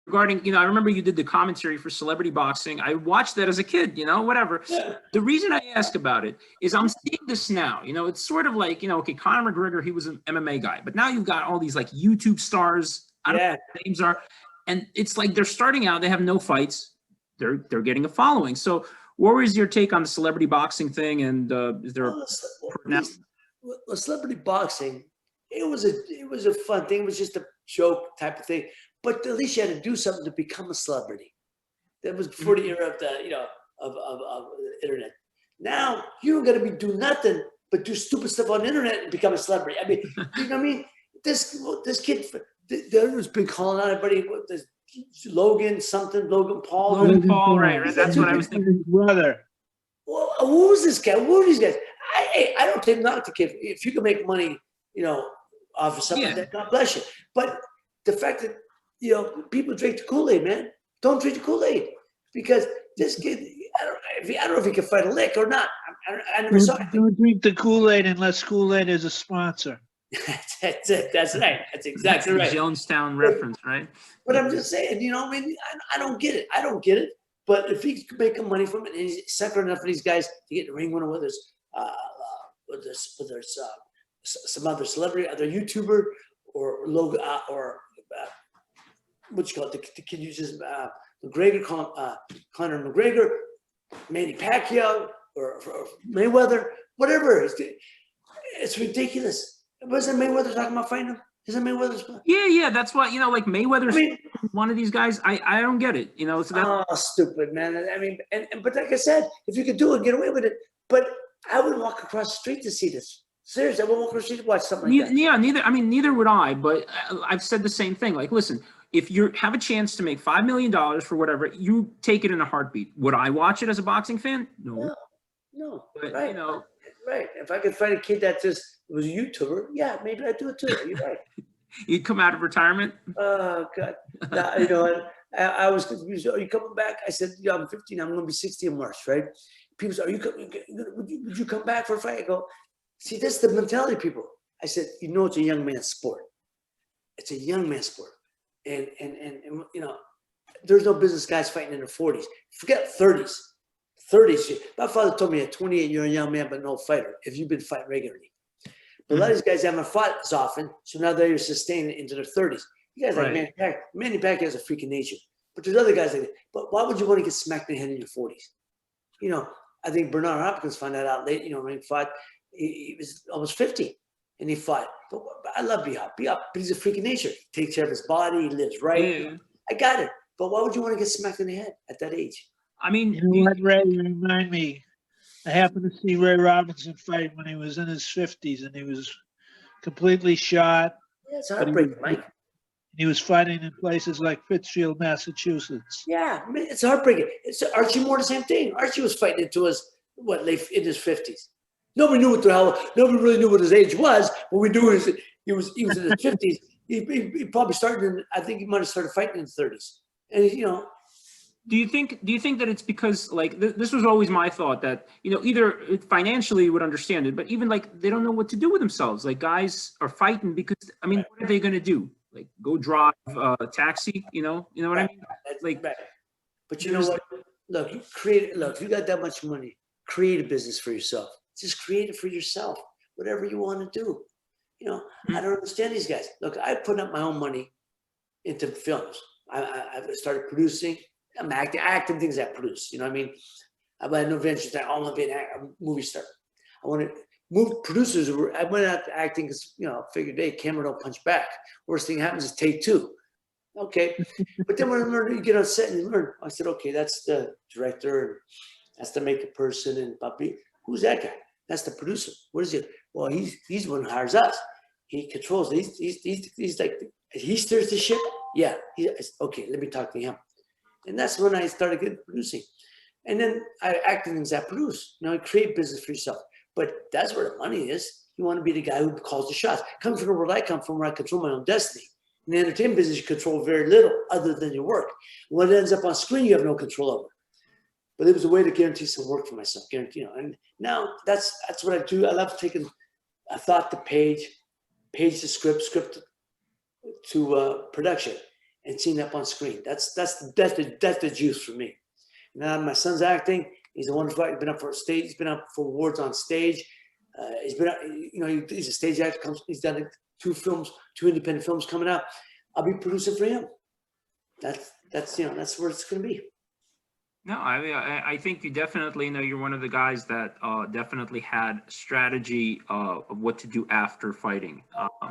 regarding, I remember you did the commentary for Celebrity Boxing. I watched that as a kid, whatever. Yeah. The reason I ask about it is I'm seeing this now. It's sort of like, okay, Conor McGregor, he was an MMA guy, but now you've got all these like YouTube stars. I don't know what their names are. And it's like they're starting out, they have no fights. They're getting a following. So what was your take on the celebrity boxing thing? And is there celebrity boxing, it was a fun thing. It was just a joke type of thing. But at least you had to do something to become a celebrity. That was before the era of the, of the internet. Now you don't got to do nothing but do stupid stuff on the internet and become a celebrity. I mean, you know what I mean? This kid, there's been calling out everybody. This Logan Paul. Logan Paul, right? That's what I was thinking. His brother. Well, who's this guy? Who are these guys? I don't take not the kid. If you can make money, off of something like that, God bless you. But the fact that people drink the Kool-Aid, man. Don't drink the Kool-Aid because this kid. I don't know if he can fight a lick or not. I never saw it. Don't drink the Kool-Aid unless Kool-Aid is a sponsor. That's it. That's right. That's exactly right. Jonestown reference, right? But I'm just saying, I don't get it. I don't get it. But if he's making money from it, and he's sucker enough for these guys to get in the ring with him, whether it's some other celebrity, other YouTuber, or Logan, or what you call it? The kid uses McGregor, Conor McGregor, Manny Pacquiao, or Mayweather, whatever. It's ridiculous. Wasn't Mayweather talking about fighting him? Isn't Mayweather's? Yeah. That's why like Mayweather's one of these guys. I don't get it. So that's stupid, man. I mean, but like I said, if you could do it, get away with it. But I would walk across the street to see this. Seriously, I would walk across the street to watch something like that. Yeah, neither would I. But I've said the same thing. Like, listen, if you have a chance to make $5 million for whatever, you take it in a heartbeat. Would I watch it as a boxing fan? No. But right. Right. If I could find a kid that just was a YouTuber, yeah, maybe I'd do it too. You're right. You'd come out of retirement? Oh, God. I was confused. Are you coming back? I said, yeah, I'm 15. I'm going to be 60 in March, right? People said, would you come back for a fight? I go, see, that's the mentality of people. I said, it's a young man's sport. It's a young man's sport. And there's no business guys fighting in their 40s. Forget 30s. 30s. My father told me at 28, you're a young man, but no fighter if you've been fighting regularly. But a lot of these guys haven't fought as often, so now they're sustained into their 30s. You guys like Manny Pacquiao has a freaking nature. But there's other guys like that. But why would you want to get smacked in the head in your 40s? I think Bernard Hopkins found that out late, when he fought, he was almost 50 and he fought. But I love B-Hop. B-Hop, but he's a freaking nature. He takes care of his body, he lives right. Yeah. I got it. But why would you want to get smacked in the head at that age? I mean, you know what, Ray? You remind me. I happened to see Ray Robinson fight when he was in his 50s, and he was completely shot. Yeah, it's heartbreaking, Mike. He was fighting in places like Pittsfield, Massachusetts. Yeah, it's heartbreaking. Archie Moore, the same thing. Archie was fighting into his in his 50s. Nobody knew what the hell. Nobody really knew what his age was. What we knew is he was in his 50s. He probably started. I think he might have started fighting in his 30s. And Do you think that it's because like this was always my thought that either financially would understand it, but even like they don't know what to do with themselves. Like guys are fighting because what are they going to do? Like go drive a taxi? You know what I mean? Like, but you know what? Look, if you got that much money, create a business for yourself. Just create it for yourself. Whatever you want to do. I don't understand these guys. Look, I put up my own money into films. I started producing. I'm acting things I produce. You know what I mean? I had no ventures. I want to be a movie star. I want to move producers. I went out to acting because, figured, hey, camera don't punch back. Worst thing happens is take two. Okay. But then when I learned, you get on set and you learn. I said, okay, that's the director. And that's the makeup person. And Bobby, who's that guy? That's the producer. What is it? Well, he's the one who hires us. He controls it. He's like, he steers the ship. Yeah. Okay, let me talk to him. And that's when I started getting producing. And then I acted things I produce. I create business for yourself. But that's where the money is. You want to be the guy who calls the shots. Coming from the world I come from, where I control my own destiny. In the entertainment business, you control very little other than your work. When it ends up on screen, you have no control over. But it was a way to guarantee some work for myself. And now that's what I do. I love taking a thought to page to script to production. and seeing that on screen. That's the juice for me. Now my son's acting. He's a wonderful. He's been up for stage. He's been up for awards on stage. He's been, he's a stage actor. He's done 2 films, 2 independent films coming out. I'll be producing for him. That's where it's going to be. No, I think you definitely you're one of the guys that definitely had strategy of what to do after fighting.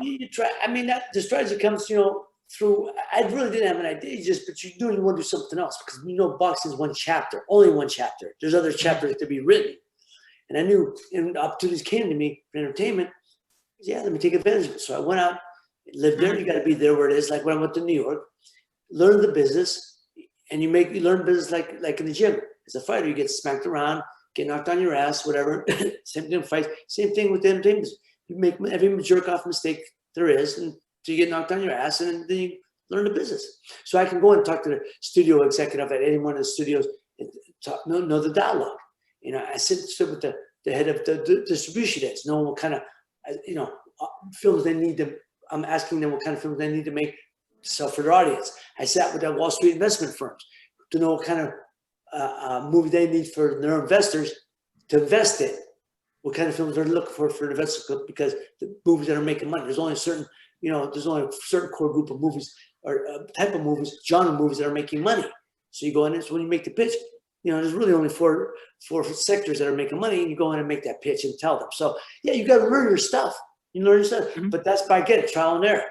You try. I mean, the strategy comes, through. I really didn't have an idea. But you want to do something else because boxing is one chapter, only one chapter. There's other chapters to be written, and I knew, and opportunities came to me for entertainment. Yeah, let me take advantage of it. So I went out, lived there. You got to be there where it is. Like when I went to New York, learn the business. And you learn business like in the gym. As a fighter, you get smacked around, get knocked on your ass, whatever. Same thing in fights. Same thing with the entertainment. You make every jerk off mistake there is, and so you get knocked on your ass, and then you learn the business. So I can go and talk to the studio executive at any one of the studios and know the dialogue. I sit with the head of the distribution heads, know what kind of films they need to. I'm asking them what kind of films they need to make. So for their audience, I sat with the Wall Street investment firms to know what kind of movie they need for their investors to invest in. What kind of films they're looking for investors, because the movies that are making money. There's only a certain, there's only a certain core group of movies or type of movies, genre movies that are making money. So you go in, and so when you make the pitch, there's really only four sectors that are making money, and you go in and make that pitch and tell them. So yeah, you got to learn your stuff. You learn your stuff, but that's by trial and error.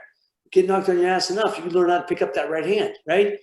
Get knocked on your ass enough, you can learn how to pick up that right hand, right?